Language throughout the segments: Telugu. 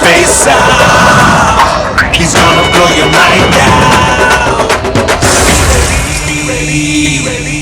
face out. He's gonna blow your mind out. Be ready, be ready.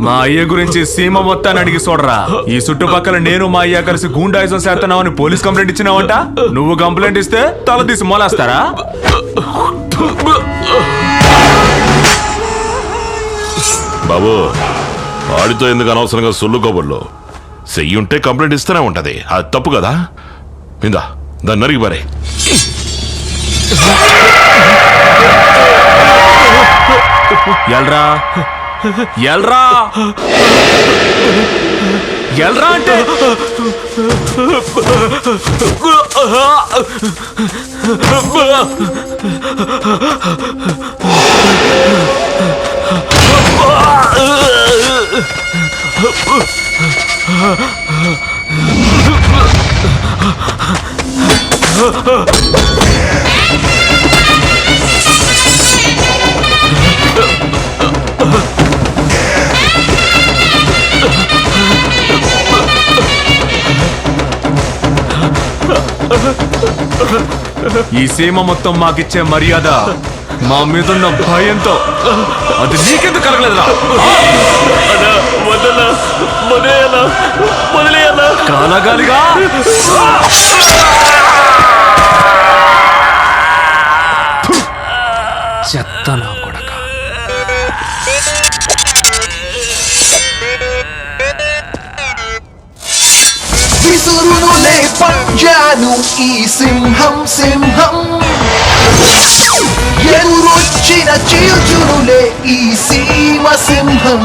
మా అయ్య గురించి సీమ మొత్తాన్ని అడిగి చూడరా. ఈ చుట్టుపక్కల నేను మా అయ్య కలిసి గూండాయిజం చేస్తున్నావని పోలీస్ కంప్లైంట్ ఇచ్చినావంట. నువ్వు కంప్లైంట్ ఇస్తే తల తీసి మొలేస్తారా? బాబు వాడితో ఎందుకు అనవసరంగా సొల్లు కబుర్లు? చెయ్యి ఉంటే కంప్లైంట్ ఇస్తూనే ఉంటది, అది తప్పు కదా. ఇందా దాన్ని నరిగి పారే. ఎల్రా ఎల్రా ఎల్రా అంటే ఈ సీమ మొత్తం మాకిచ్చే మర్యాద మా మీదున్న భయంతో అది నీకెందుకు కలగలేదురా? కలగాలిగా. చెత్త నా కొడక. విసురునులే పంజాను ఈ సింహం సింహం, ఎదురొచ్చిన చీల్చునులే ఈ సీమ సింహం.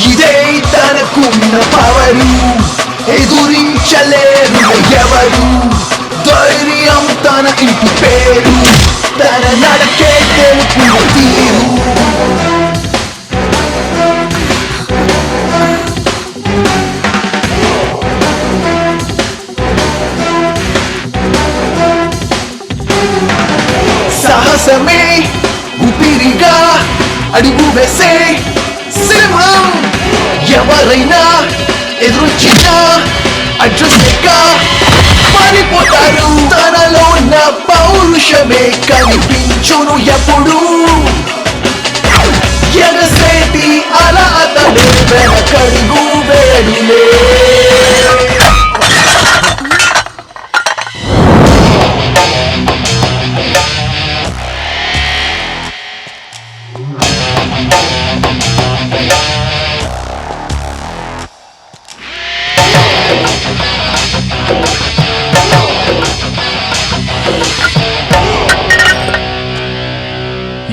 ఇదే తనకున్న పవరు, ఎదురించలేరు ఎవరు. ధైర్యం తన ఇంటి పేరు, తన నడకే తెలుపున తీరు. సాహసమే ఊపిరిగా అడుగు వేసే సింహం. ఎవరైనా ఎదురొచ్చినా అడ్రస్గా పారిపోతారు. తనలో ఉన్న పౌరుషం పౌరుషమే కనిపించును ఎప్పుడు ఎగసేటి అలా అతడే వెనకడుగు వేడులే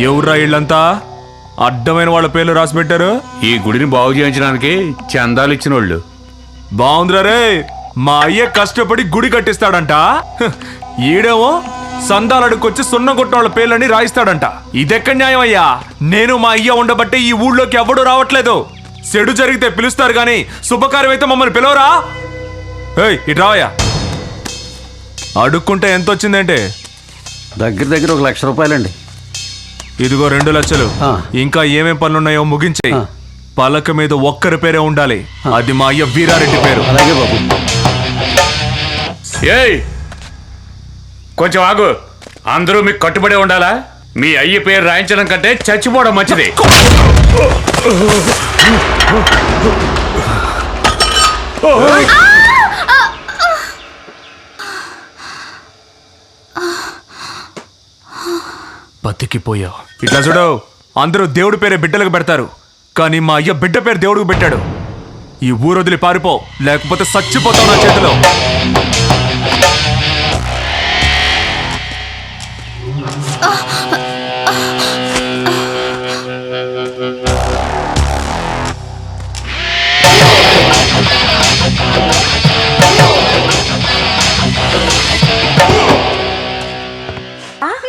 ఎవర్రా ఇళ్ళంతా అడ్డమైన వాళ్ళ పేర్లు రాసి పెట్టారు. ఈ గుడిని బాగు చేయించడానికి చందాలు ఇచ్చిన వాళ్ళు. బాగుందిరా రే, మా అయ్య కష్టపడి గుడి కట్టిస్తాడంట, ఈడేమో సందాలు అడుక్కొచ్చి సున్నం కొట్టిన వాళ్ళ పేర్లని రాయిస్తాడంట. ఇదెక్కడ న్యాయం అయ్యా? నేను మా అయ్య ఉండబట్టే ఈ ఊళ్ళోకి ఎవడూ రావట్లేదు. చెడు జరిగితే పిలుస్తారు గాని శుభకార్యం అయితే మమ్మల్ని పిలవరా? ఏయ్ ఇటు రావయ్యా. అడుక్కుంటే ఎంత వచ్చిందంటే? దగ్గర దగ్గర 1 లక్ష రూపాయలండి. ఇదిగో 2 లక్షలు. ఆ. ఇంకా ఏమేం పనులున్నాయో ముగించేయి. ఆ. పలక మీద ఒక్కరి పేరే ఉండాలి, అది మా అయ్య వీరారెడ్డి పేరు. అలాగే బాబు. ఏయ్ కొంచెం ఆగు. అందరూ మీకు కట్టుబడి ఉండాలా? మీ అయ్య పేరు రాయించడం కంటే చచ్చిపోవడం మంచిది. బతికిపోయావు. ఇట్లా చూడు, అందరూ దేవుడి పేరే బిడ్డలకు పెడతారు, కానీ మా అయ్య బిడ్డ పేరు దేవుడికి పెట్టాడు. ఈ ఊరు వదిలి పారిపో, లేకపోతే చచ్చిపోతావు నా చేతిలో.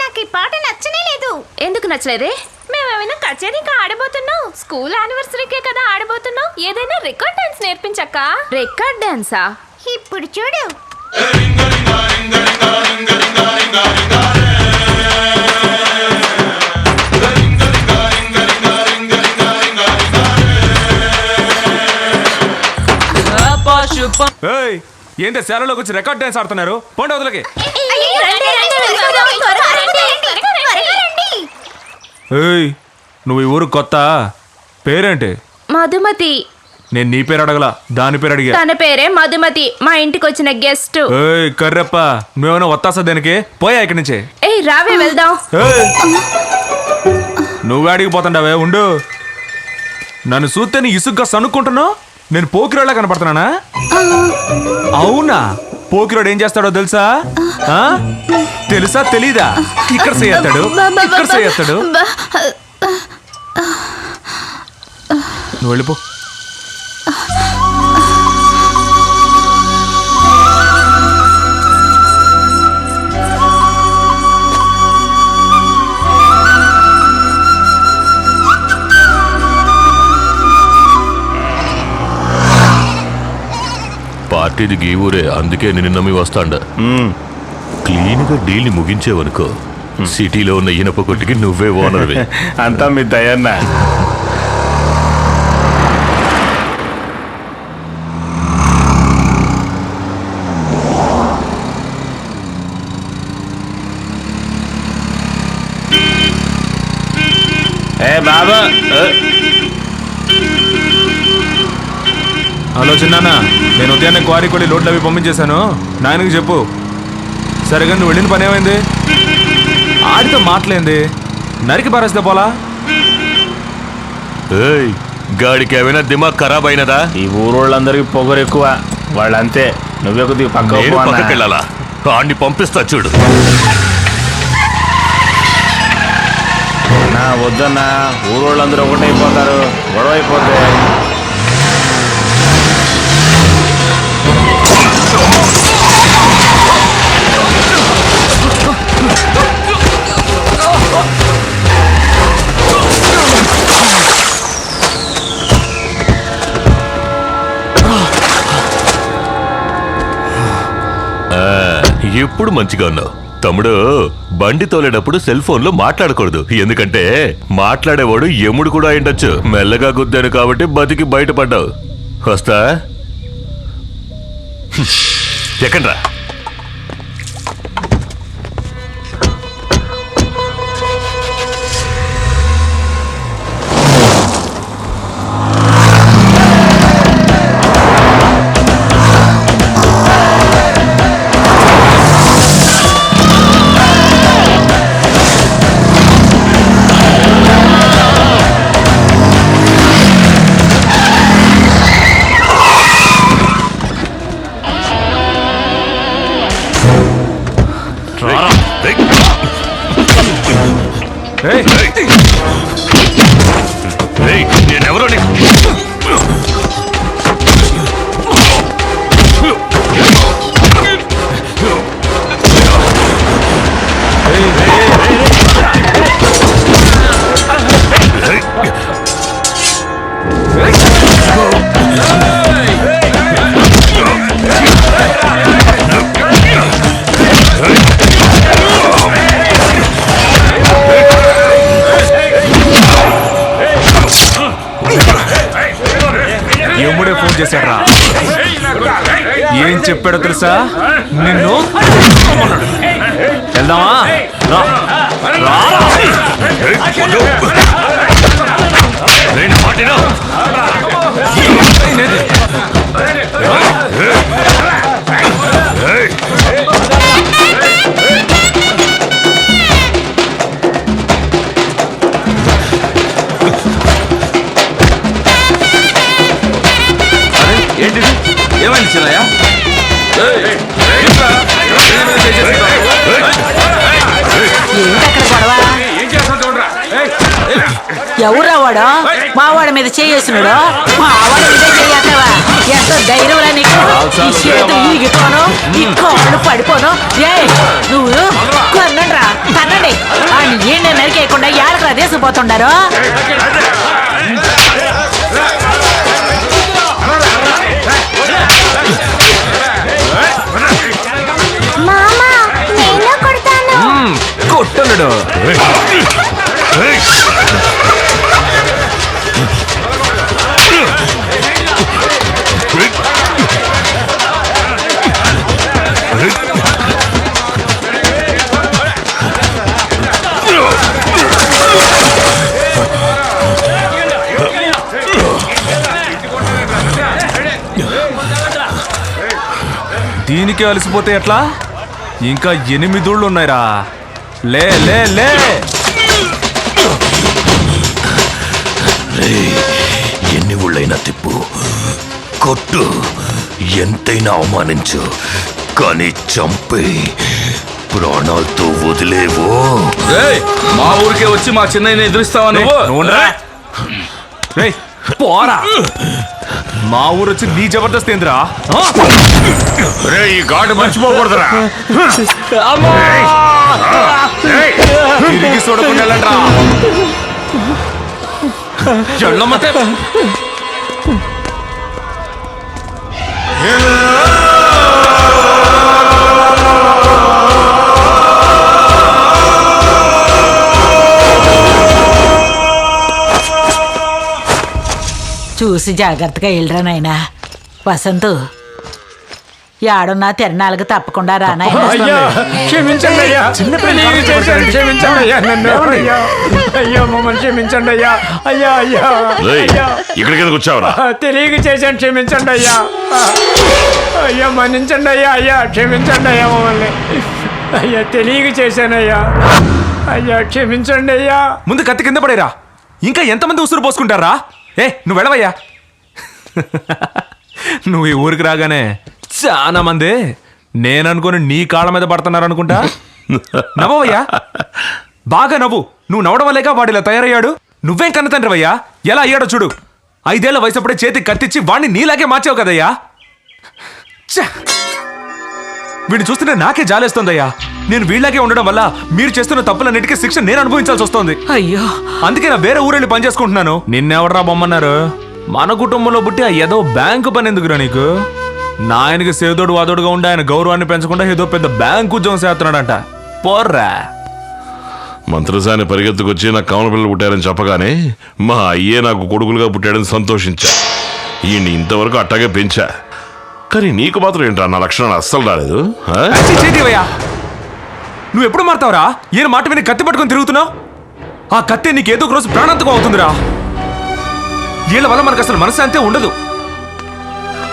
నాకు ఈ పాట నచ్చనే లేదు. ఎందుకు నచ్చలేదే? మేమేమైనా కచేరీకి ఆడబోతున్నాం? స్కూల్ యానివర్సరీకే కదా ఆడబోతున్నాం. ఏదైనా రికార్డ్ డాన్స్ నేర్పించక్క. రికార్డ్ డాన్సా? ఇప్పుడు చూడు. ఏయ్, ఏంటి శాలలోకి వచ్చి రికార్డ్ డాన్స్ ఆడుతున్నారు? పోండి వదలకి. ఏయ్, నువ్వు ఈ ఊరు కొత్త? పేరేంటి? మధుమతి. నేను నీ పేరు అడగలా, దాని పేరు అడిగా. తన పేరే మధుమతి, మా ఇంటికి వచ్చిన గెస్ట్. ఏయ్ కర్రెప్ప, నువ్వేమైనా వత్తాసా దేనికి? పోయా ఇక్కడి నుంచి. ఏయ్ రావే వెళ్దాం. ఏయ్, నువ్వు అడిగి పోతుండవే, ఉండు. నన్ను చూస్తే నీ ఇసుగ్గా సనుక్కుంటున్నావు. నేను పోకిరోళ్ళ కనపడుతున్నానా? అవునా? పోకిరోడు ఏం చేస్తాడో తెలుసా? ఆ? తెలుసా తెలీదా? ఇక్కడ చేస్తాడు, ఇక్కడ చేస్తాడు. నువ్వు వెళ్ళిపో. పార్టీది గీ ఊరే, అందుకే నిన్ను నమ్మి వస్తాండ. క్లీన్గా డీల్ని ముగించేవనుకో, సిటీలో ఉన్న ఇనప కొట్టుకి నువ్వే ఓనర్వి. అంతా మీ దయన్న. ఏ బాబా, హలో చిన్నానా, నేను ఉదయాన్నే క్వారీ కొడి లోడ్లు అవి పంపించేశాను. నాయనకి చెప్పు. సరేగా నువ్వు వెళ్ళిన పని ఏమైంది? ఆడితో మాటలేంది, నరికి పారేస్తే పోలా? ఏయ్, గాడికి ఏమైనా దిమాగ్ ఖరాబ్ అయినదా? ఈ ఊరోళ్ళందరికి పొగరు ఎక్కువ. వాళ్ళంతే. నువ్వే కొద్దిగా నేను పక్క పక్కకెళ్ళాలా? ఆడిని పంపిస్తా చూడు. వద్దన్నా, ఊరోళ్ళందరూ ఒకటైపోతారు, గొడవ అయిపోతే. ఎప్పుడు మంచిగా ఉన్నావు తమ్ముడు. బండి తోలేటప్పుడు సెల్ ఫోన్ లో మాట్లాడకూడదు, ఎందుకంటే మాట్లాడేవాడు యముడు కూడా అయిండొచ్చు. మెల్లగా గుద్దాను కాబట్టి బతికి బయటపడ్డావు. వస్తా. ఎక్కడ్రా? ఏయ్, నేనెవరో నీకు యముడే ఫోన్ చేశాడ్రా. ఏం చెప్పాడో తెలుసా? నిన్ను వెళ్దామా? రా. ఏంటిది? ఏమైంది చిన్నయ్య? ఎవరా వాడు? మా వాడి మీద చేసినాడు. మా వాడి మీద చేయటవా? ఎంత ధైర్యం నీకు? ఈ చేతులు ఈగిపోను, ఈ కాళ్ళు పడిపోను. ఏ నువ్వు కొన్నండ్రా, తన్నండి. ఆయన ఏంటి నరికేయకుండా ఏడకరా తీసుకుపోతుండారు. కొట్టడు. దీనికి అలసిపోతే ఎట్లా? ఇంకా 8 ఊళ్ళు ఉన్నాయిరా. లే లే లే. ఎన్ని ఊళ్ళైనా తిప్పు, కొట్టు, ఎంతైనా అవమానించు, కానీ చంపే ప్రాణాలతో వదిలేవు. మా ఊరికే వచ్చి మా చిన్నయ్యని ఎదురిస్తావా నువ్వు? రేయ్, పోరా. మా ఊరు వచ్చి నీ జబర్దస్త్ ఏంద్రా? ఈ ఘాటు మర్చిపోకూడదురా. తిరిగి చూడకుండా వెళ్ళండ్రా. ఎళ్ళమ్మతే. చూసి జాగ్రత్తగా వెళ్ళరా నాయనా. వసంతు యాడున్నా తిరణాలకు తప్పకుండా రా నాయనా. క్షమించండి అయ్యా. క్షమించండి అయ్యా. అయ్యా మమ్మల్ని క్షమించండి అయ్యా. అయ్యా అయ్యా ఇక్కడికి వచ్చావరా? తెలియక చేశాను, క్షమించండి అయ్యా. అయ్యా మన్నించండి అయ్యా. అయ్యా క్షమించండి అయ్యా మమ్మల్ని. అయ్యా తెలియక చేశానయ్యా. అయ్యా క్షమించండి అయ్యా. ముందు కత్తి కింద పడేరా. ఇంకా ఎంతమంది ఉసురు పోసుకుంటారా? నువ్వు వెళ్ళవయ్యా. నువ్వు ఈ ఊరికి రాగానే చాలా మంది నేననుకుని నీ కాళ్ళ మీద పడుతున్నారు అనుకుంటా. నవ్వయ్యా, బాగా నవ్వు. నువ్వు నవ్వడం వల్లేగా వాడు ఇలా తయారయ్యాడు. నువ్వేం కన్న తండ్రివయ్యా. ఎలా అయ్యాడో చూడు. 5 ఏళ్ల వయసప్పుడే చేతికి కత్తిచ్చి వాడిని నీలాగే మార్చావు కదయ్యా. వీడిని చూస్తుంటే నాకే జాలేస్తుందయ్యా. నేను వీళ్ళకే ఉండడం వల్ల మీరు చేస్తున్న తప్పులన్నిటికీ శిక్ష నేను అనుభవించాల్సి వస్తుంది. అయ్యో, అందుకే నా వేరే ఊరెళ్ళి పని చేసుకుంటున్నాను. నిన్నెవడరా బొమ్మన్నారు? మన కుటుంబంలో పుట్టి ఏదో బ్యాంకు పని ఎందుకురా నీకు? నా ఆయనకి సేదోడు వాదోడుగా ఉండి ఆయన గౌరవాన్ని పెంచకుండా ఏదో పెద్ద బ్యాంకు ఉద్యోగం చేస్తున్నాడంట. పోర్రా. మంత్రసాని పరిగెత్తుకొచ్చి నాకు కమల పిల్లలు పుట్టారని చెప్పగానే మా అయ్యే నాకు కొడుకులుగా పుట్టాడని సంతోషించా. ఈయన్ని ఇంతవరకు అట్టాగే పెంచా. కానీ నీకు మాత్రం ఏంట్రా నా లక్షణాలు అస్సలు రాలేదు. నువ్వు ఎప్పుడు మారుతావురా? ఈయన మాట విని కత్తి పట్టుకొని తిరుగుతున్నావు. ఆ కత్తి నీకు ఏదో ఒక రోజు ప్రాణాంతకం అవుతుందిరా. వీళ్ళ వల్ల మనకు అసలు మనశ్శాంతి ఉండదు.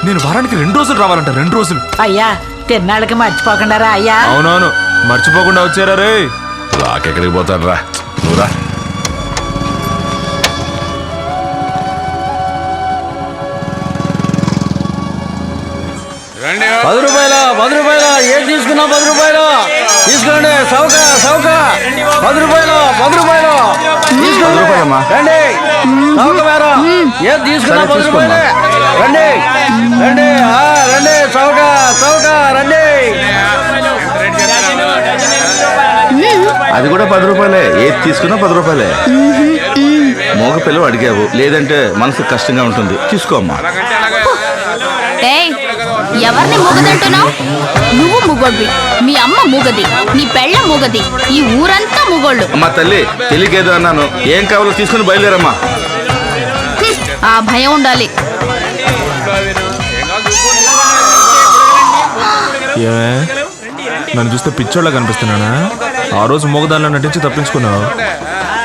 నేను వారానికి 2 రోజులు రావాలంట. 2 రోజులు. అయ్యా తిన్నాళ్ళకి మర్చిపోకుండా రా అయ్యా. అవునవును, మర్చిపోకుండా వచ్చారా రే. రాకెక్కడికి పోతాడు రా. నువ్వురా. ₹10 10 రూపాయల ఏం తీసుకున్నా 10 రూపాయలు తీసుకోండి. సౌక 10 రూపాయలు తీసుకోండి. రండి సౌక మేరా ఏం తీసుకున్నా 10 రూపాయలే. రండి రండి రండి సౌక రండి. అది కూడా 10 రూపాయలే. ఏది తీసుకున్నా 10 రూపాయలే. మోగ పిల్లలు అడిగావు, లేదంటే మనసు కష్టంగా ఉంటుంది. తీసుకోమ్మా. ఏయ్, ఎవరిని మూగదంటున్నావు? నువ్వు మూగొడ్వి, మీ అమ్మ మూగది, నీ పెళ్ళ మూగది, ఈ ఊరంతా మూగోళ్ళు. అమ్మా తల్లి, తెలియకేదో అన్నాను. ఏం కావాలో తీసుకుని బయలుదేరమ్మా. ఆ భయం ఉండాలి. ఏమే నన్ను చూస్తే పిచ్చోళ్ళ కనిపిస్తున్నానా? ఆ రోజు మూగదానిలో నటించి తప్పించుకున్నావు,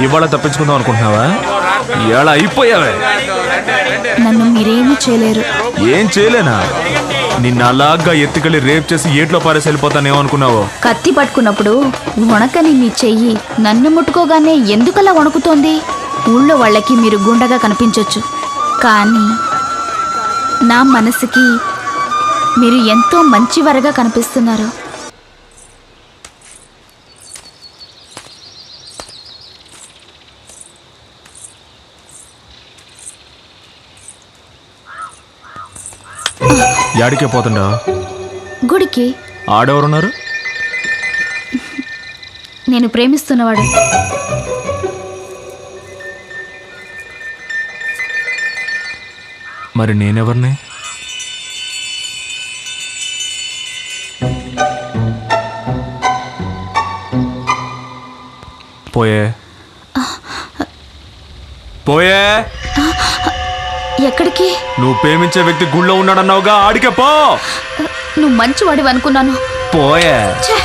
ఇవాళ తప్పించుకుందాం అనుకుంటున్నావా? ఇవాళ అయిపోయావే. నన్ను మీరేమీ చేయలేరు. ఏం చేయలేనా? నిన్న అలాగా ఎత్తుకెళ్ళి రేప్ చేసి ఏట్లో పారేసి వెళ్ళిపోతానేమో అనుకున్నావు. కత్తి పట్టుకున్నప్పుడు వణకని మీ చెయ్యి నన్ను ముట్టుకోగానే ఎందుకలా వణుకుతోంది? ఊళ్ళో వాళ్ళకి మీరు గుండగా కనిపించొచ్చు, కానీ నా మనసుకి మీరు ఎంతో మంచివారుగా కనిపిస్తున్నారు. యాడికే పోతుండా? గుడికి. ఆడెవరున్నారు? నేను ప్రేమిస్తున్నవాడు. మరి నేనెవరిని? పోయే ఎక్కడికి? నువ్వు ప్రేమించే వ్యక్తి గుళ్ళో ఉన్నాడన్నావుగా, ఆడికే పో. నువ్వు మంచివాడివి అనుకున్నాను. పోయే. ఛే!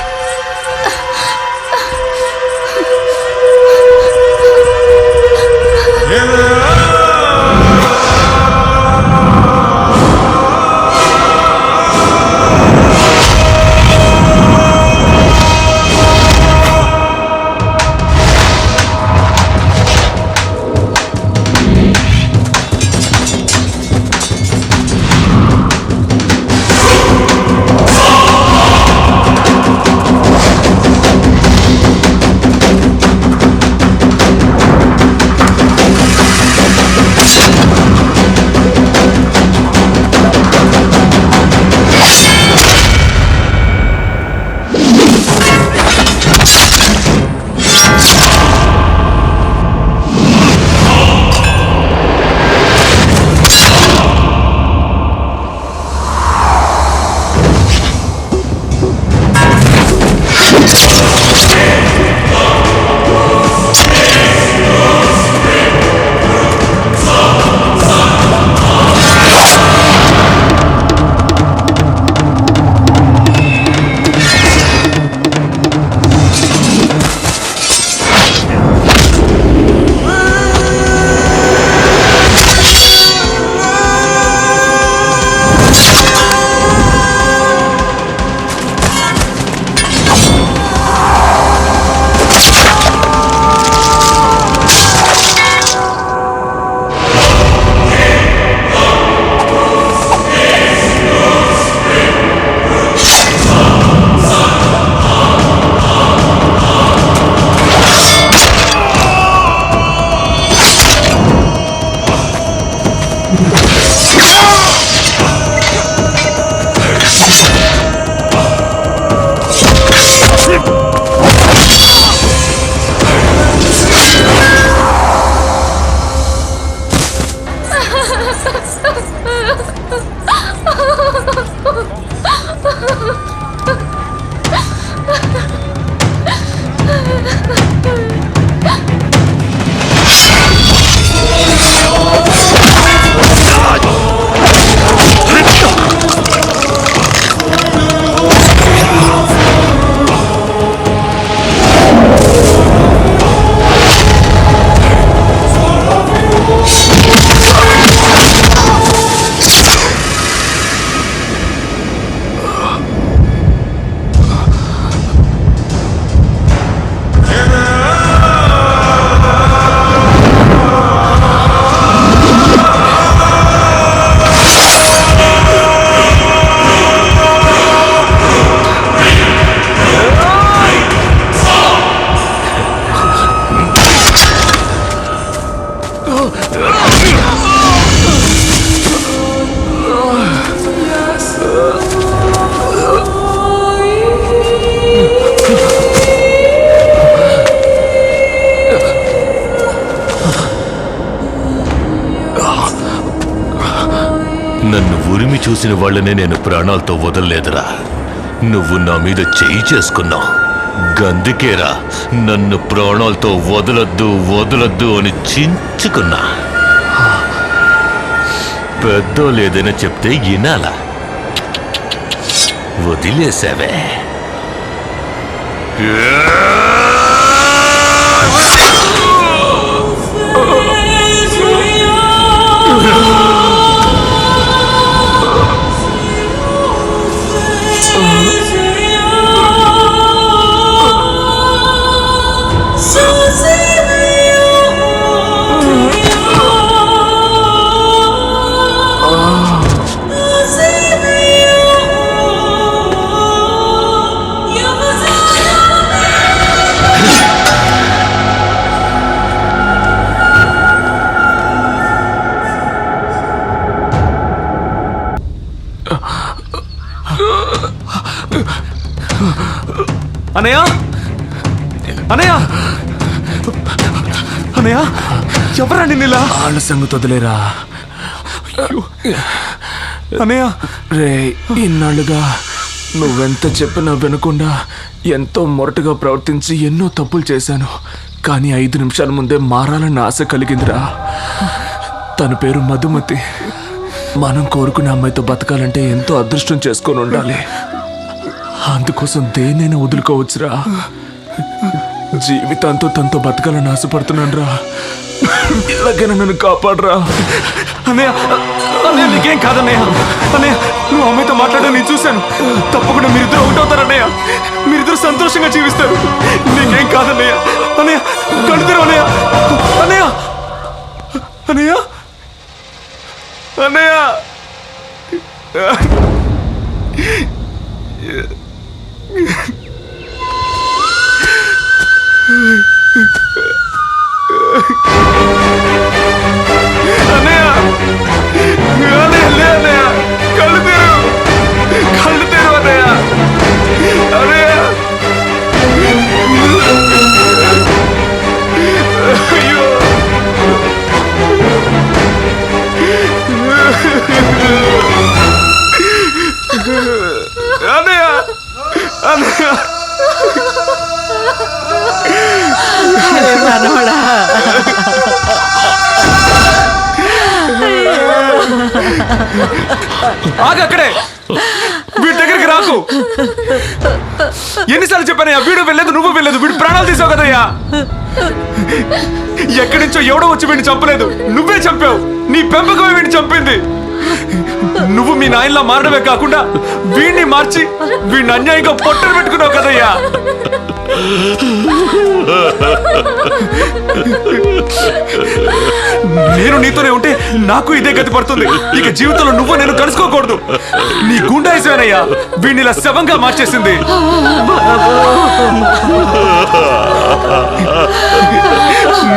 నన్ను ఉరిమి చూసిన వాళ్ళనే నేను ప్రాణాలతో వదలలేదురా. నువ్వు నా మీద చెయ్యి చేసుకున్నావు, గందుకేరా నన్ను ప్రాణాలతో వదలొద్దు వదలొద్దు అని చించుకున్నా. పెద్దోళ్ళు ఏదైనా చెప్తే వినాలా, వదిలేసావే. అనయ్య, అనయ్య, అనయ్య, ఎవరా నిన్నిలా? వాళ్ళ సంగతి వదిలేరా. అనయ్య, రే ఇన్నాళ్ళుగా నువ్వెంత చెప్పినా వినకుండా ఎంతో మొరటుగా ప్రవర్తించి ఎన్నో తప్పులు చేశాను. కానీ 5 నిమిషాల ముందే మారాలన్న ఆశ కలిగిందిరా. తన పేరు మధుమతి. మనం కోరుకునే అమ్మాయితో బతకాలంటే ఎంతో అదృష్టం చేసుకొని ఉండాలి. అందుకోసం దేన్నైనా వదులుకోవచ్చురా. జీవితాంతో తనతో బతకాలని ఆశపడుతున్నాను రా. ఇలాగైనా నన్ను కాపాడరా. అన్నయ్య, అన్నయ్య నీకేం కాదన్నయ్య. అన్నయ్య, నువ్వు అమ్మాయితో మాట్లాడడం నేను చూశాను. తప్పకుండా మీరిద్దరు ఒకటవుతారన్నయ్య. మీరిద్దరు సంతోషంగా జీవిస్తారు. నీకేం కాదన్నయ్య. అన్నయ్య, కడుతురు అన్నయ్య. అన్నయ్య, అన్నయ్య, అన్నయ్య. అన్నయ్య, అన్నయ్య లే అన్నయ్య, కళ్ళు తెరు, కళ్ళు తెరు అన్నయ్య. అన్నయ్య, అయ్యో, అన్నయ్య, అన్నయ్య. మనవడా, ఆగక్కడే, వీడి దగ్గరికి రాకు. ఎన్నిసార్లు చెప్పానయ్యా, వీడు వెళ్ళలేదు నువ్వు వెళ్ళలేదు. వీడు ప్రాణాలు తీసావు కదయ్యా. ఎక్కడి నుంచో ఎవడో వచ్చి వీడిని చంపలేదు, నువ్వే చంపావు. నీ పెంపకమే వీడిని చంపింది. నువ్వు మీ నాయనలా మారడమే కాకుండా వీడిని మార్చి వీడిని అన్యాయంగా పొట్టలు పెట్టుకున్నావు కదయ్యా. నేను నీతోనే ఉంటే నాకు ఇదే గతి పడుతుంది. ఇక జీవితంలో నువ్వు నేను కలుసుకోకూడదు. నీ గుండాయిసేనయ్యా వీడిని ఇలా శవంగా మార్చేసింది.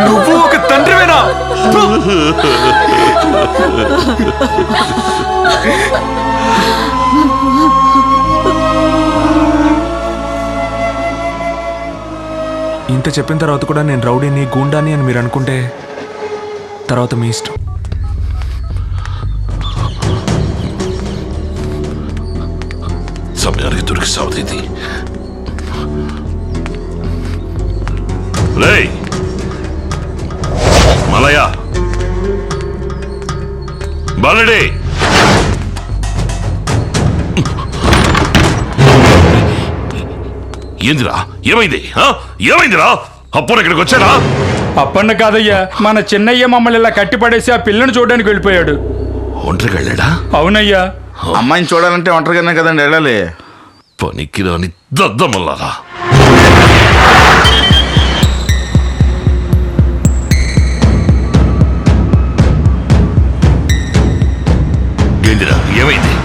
నువ్వు ఒక తండ్రివేనా? ఇంత చెప్పిన తర్వాత కూడా నేను రౌడీని గూండాని అని మీరు అనుకుంటే తర్వాత మీ ఇష్టం. సమయానికి దొరికి సాగుతుంది. రేయ్ మలయ, బాలడే, ఏందిరా? ఏమైంది? ఏమైందిరా? అప్పుడు ఇక్కడికి వచ్చాడా? అప్పన్న కాదయ్యా, మన చిన్నయ్య మమ్మల్ని ఇలా కట్టిపడేసి ఆ పిల్లని చూడడానికి వెళ్ళిపోయాడు. ఒంటరికి వెళ్ళాడా? అవునయ్యా. అమ్మాయిని చూడాలంటే ఒంటరిగానే కదండి వెళ్ళాలి. పనికి రాని దద్దమల్లారా. గేందిరా, ఏమైంది?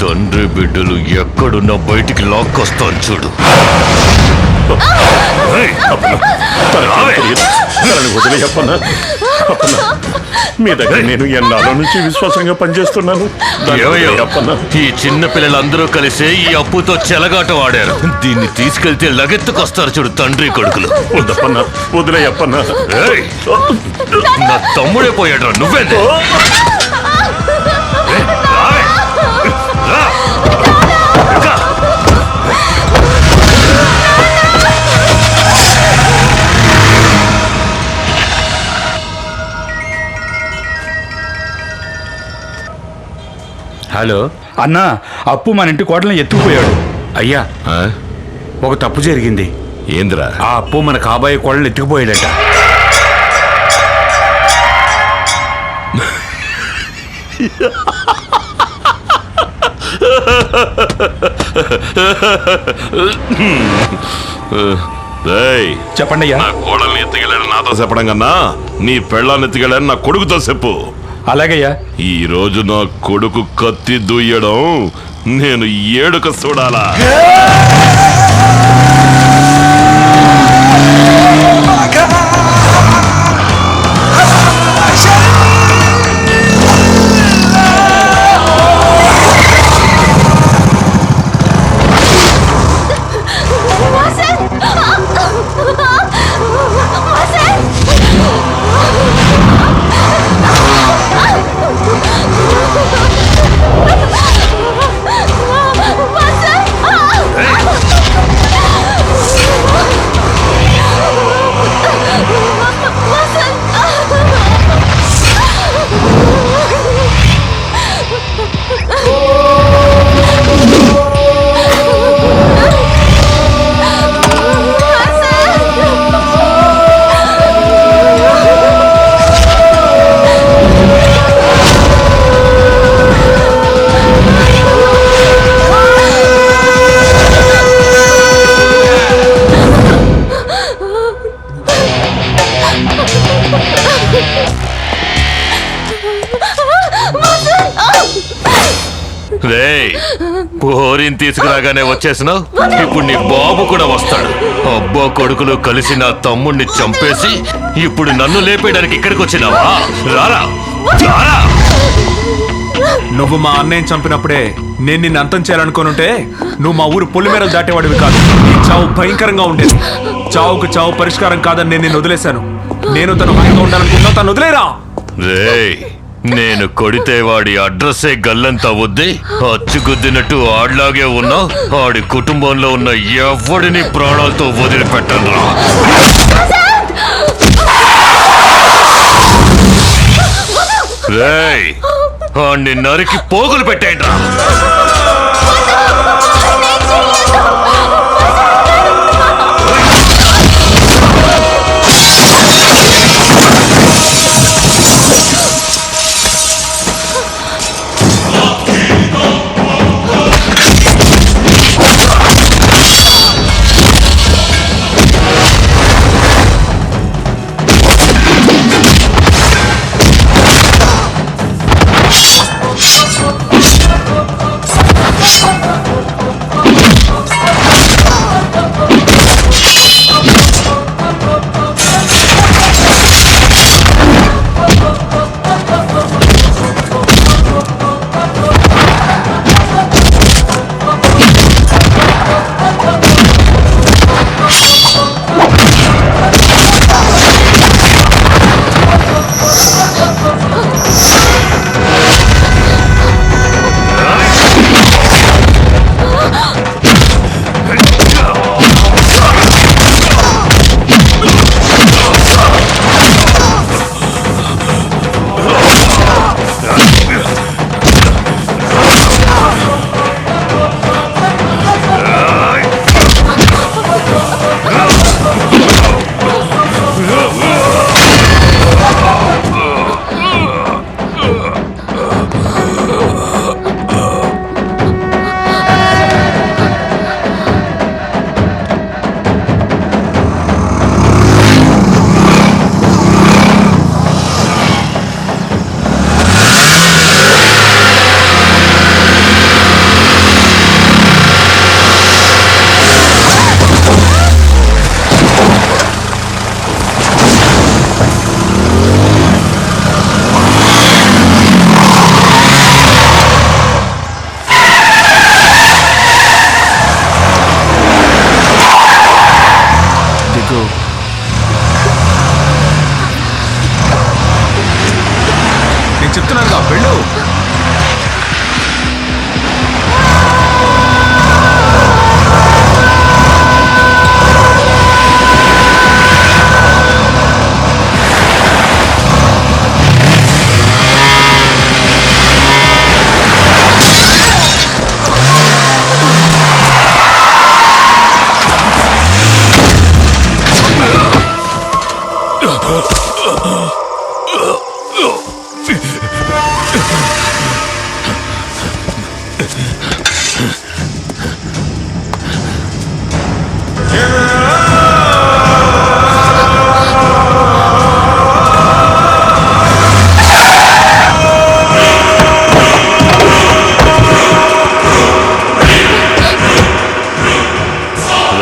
తండ్రి బిడ్డలు ఎక్కడున్నా బయటికి లాక్కొస్తాను చూడు. వదిలే చెప్పన్నా, మీ దగ్గర నేను ఎన్నాళ్ళ నుంచి విశ్వాసంగా పనిచేస్తున్నాను. ఏమయ్యో, అప్పన్న ఈ చిన్న పిల్లలందరూ కలిసి ఈ అప్పుతో చెలగాటం ఆడారు. దీన్ని తీసుకెళ్తే లగెత్తుకొస్తారు చూడు తండ్రి కొడుకులు. వద్దప్పన్న, వదిలే అప్పన్న. ఏయ్, నా తమ్ముడే పోయాడు, నువ్వేంటి? ఏయ్, రావే. రా. ఇంకా. హలో అన్నా, అప్పు మన ఇంటి కోటలను ఎత్తుకుపోయాడు. అయ్యా, ఆ? ఒక తప్పు జరిగింది. ఏంద్రా? ఆ అప్పు మన కాబోయే కోడలను ఎత్తుకుపోయాడట. ఏయ్, చెప్పండి అయ్యా. నా కోడల్ని ఎత్తుకెళ్ళాడు నాతో చెప్పడం కన్నా నీ పెళ్ళాన్ని ఎత్తుకెళ్ళాడు నా కొడుకుతో చెప్పు. అలాగయ్యా. ఈ రోజు నా కొడుకు కత్తి దుయ్యడం నేను ఏడుక చూడాలా? రేయ్, పోరిని తీసుకురాగానే వచ్చేసినావు. ఇప్పుడు నీ బాబు కూడా వస్తాడు. అబ్బా కొడుకులు కలిసి నా తమ్ముణ్ణి చంపేసి ఇప్పుడు నన్ను లేపేయడానికి ఇక్కడికి వచ్చినావా? రారా రారా. నువ్వు మా అన్నయ్యని చంపినప్పుడే నేను నిన్ను అంతం చేయాలనుకోనుంటే నువ్వు మా ఊరు పొలిమేరలు దాటేవాడివి కాదు. నీ చావు భయంకరంగా ఉండేది. చావుకు చావు పరిష్కారం కాదని నేను నిన్ను వదిలేశాను. నేను తను హాయిగా ఉండాలనుకున్నా తను వదిలేరా. రేయ్, నేను కొడితే వాడి అడ్రస్సే గల్లంతా వద్ది అచ్చుగుద్దినట్టు ఆడ్లాగే ఉన్నా ఆడి కుటుంబంలో ఉన్న ఎవడిని ప్రాణాలతో వదిలిపెట్టను. రేయ్, ఆడిని నరికి పోగులు పెట్టేయండి రా.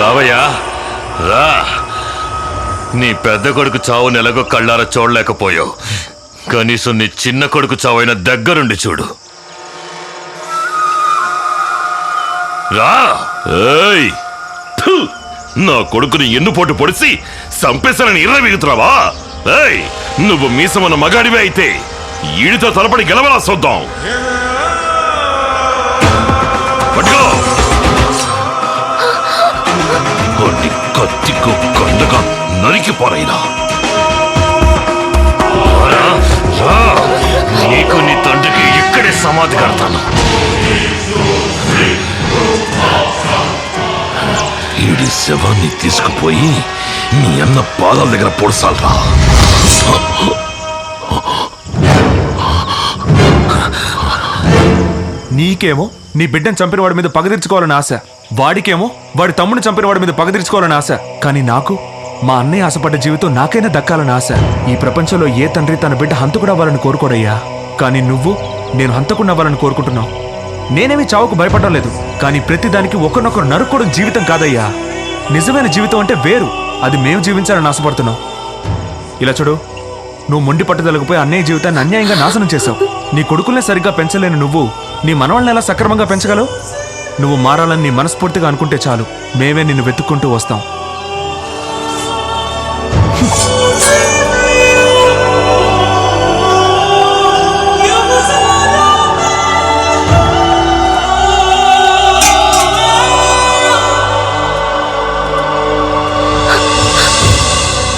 రావయ్యా రా. నీ పెద్ద కొడుకు చావు నెలగో కళ్ళారా చూడలేకపోయావు, కనీసం నీ చిన్న కొడుకు చావైన దగ్గరుండి చూడు. రా. ఏయ్, థు, నా కొడుకుని ఎన్నుపోటు పొడిసి సంపేశానని ఇర్ర మిగుతున్నావా? ఏయ్, నువ్వు మీసమన్న మగాడివే అయితే ఈడితో తలపడి గెలవలా చూద్దాం. పట్టుకో. కొన్ని కత్తికు కండగా నరికిపోరైనా. నీకు నీ తండ్రికి ఇక్కడే సమాధి కడతాను. ఈడి శవాన్ని తీసుకుపోయి నీ అన్న పాదాల దగ్గర పొడసాలరా. నీకేమో నీ బిడ్డను చంపిన వాడి మీద పగ తీర్చుకోవాలని ఆశ, వాడికేమో వాడి తమ్ముడిని చంపిన వాడి మీద పగ తీర్చుకోవాలని ఆశ. కానీ నాకు మా అన్నయ్య ఆశపడ్డ జీవితం నాకైనా దక్కాలని ఆశ. ఈ ప్రపంచంలో ఏ తండ్రి తన బిడ్డ హంతకుడు అవ్వాలని కోరుకోడయ్యా. కానీ నువ్వు నేను హంతకుడు అవ్వాలని కోరుకుంటున్నావు. నేనేమి చావుకు భయపడడం లేదు, కానీ ప్రతిదానికి ఒకరినొకరు నరుక్కోవడం జీవితం కాదయ్యా. నిజమైన జీవితం అంటే వేరు, అది మేము జీవించాలని ఆశపడుతున్నావు. ఇలా చూడు, నువ్వు మొండి పట్టుదలకపోయి అన్నయ్య జీవితాన్ని అన్యాయంగా నాశనం చేశావు. నీ కొడుకుల్నే సరిగ్గా పెంచలేని నువ్వు నీ మనవల్ని ఎలా సక్రమంగా పెంచగలవు? నువ్వు మారాలని నీ మనస్ఫూర్తిగా అనుకుంటే చాలు, మేమే నిన్ను వెతుక్కుంటూ వస్తాం.